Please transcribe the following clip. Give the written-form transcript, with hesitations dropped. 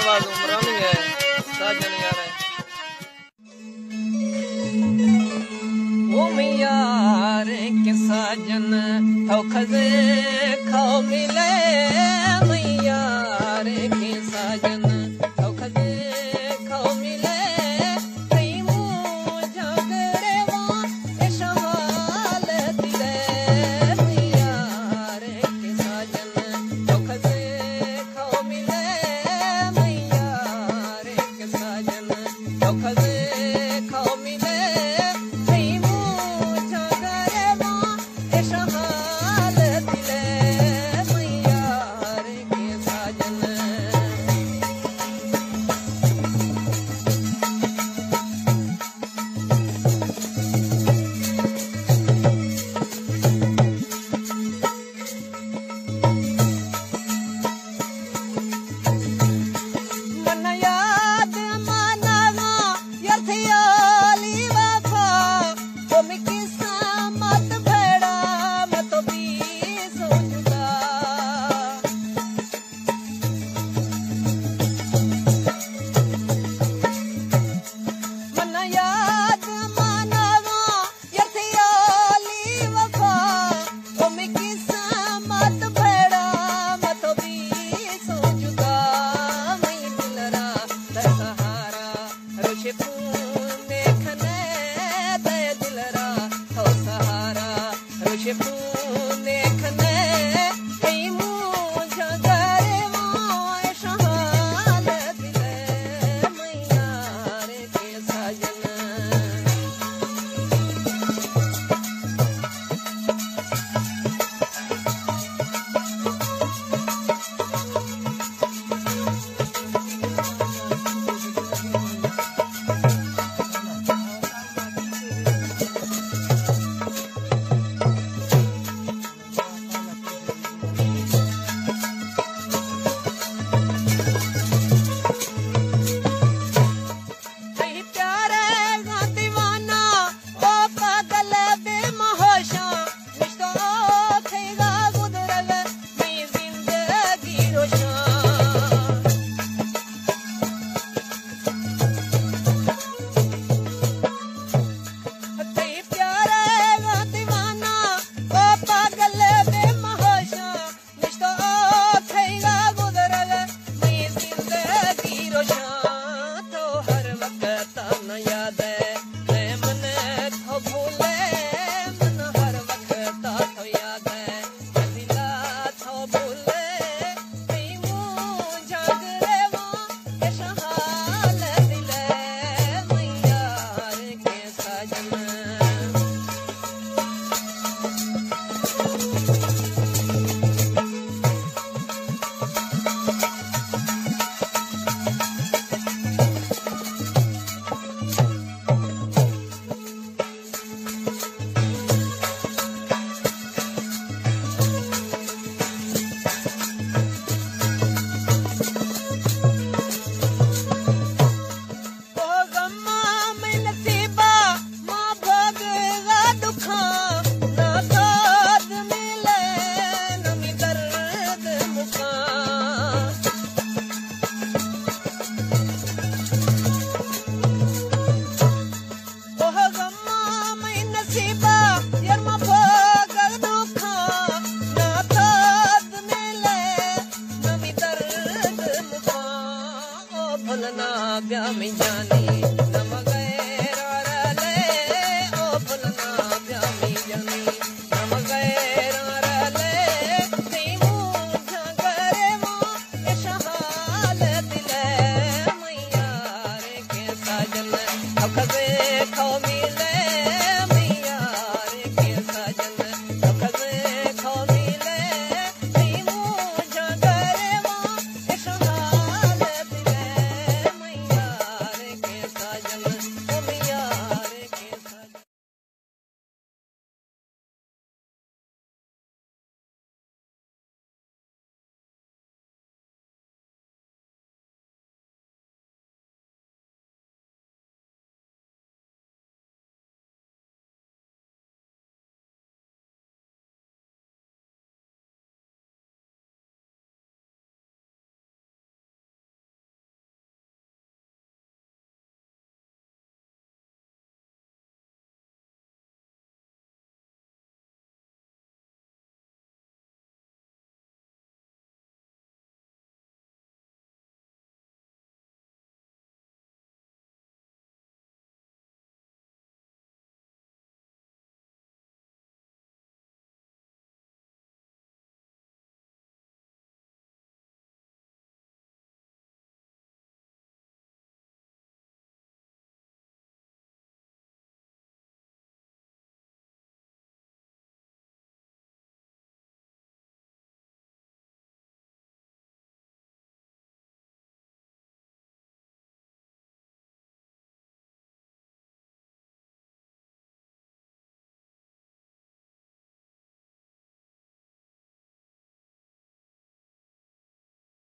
वालों पुरानी है साजन यार ओ यार के साजन तो खजे खाओ मिले यार के साजन तो खजे खाओ मिले कई मुझे गरे वां शवाल दिले यार के साजन तो खजे खाओ मिले यार के साजन तो खजे खाओ मिले कई मुझे गरे वां शवाल दिले यार के साजन मन याद मानवा यथियाली वफा तुम किस्मत भेड़ा मत भी सोचदा मन याद मानवा यथियाली वफा तुम किस्मत भेड़ा मत भी सोचदा मैं दिलरा सहारा रोशे फूल देखने दे दिलरा हो सहारा रोशे फूल देखने कई मुझे गरे वां शहाल दिले मैं यार के साजन कई प्यारे गा दीवाना ओ पागल बेमहोशा रिश्ता खेगा गुजरल मैं जिंदगी रोशा कई प्यारे गा दीवाना ओ पागल बेमहोशा रिश्ता खेगा गुजरल मैं जिंदगी रोशा तो हर वक्त न याद है मन तो भूले मन हर वक्त तो याद है दिला तो भूले कई मुझे गरे वां शहाल दिले मैं यार के साजन ओ गम्मा में नसीबा मां भोगेगा दुखा ना दाद मिले न मी दर्द मुका ओ गम्मा में नसीबा यार मां भोगेगा दुखा ना दाद मिले न मी दर्द मुका ओ भुलना ब्या में जानी नमक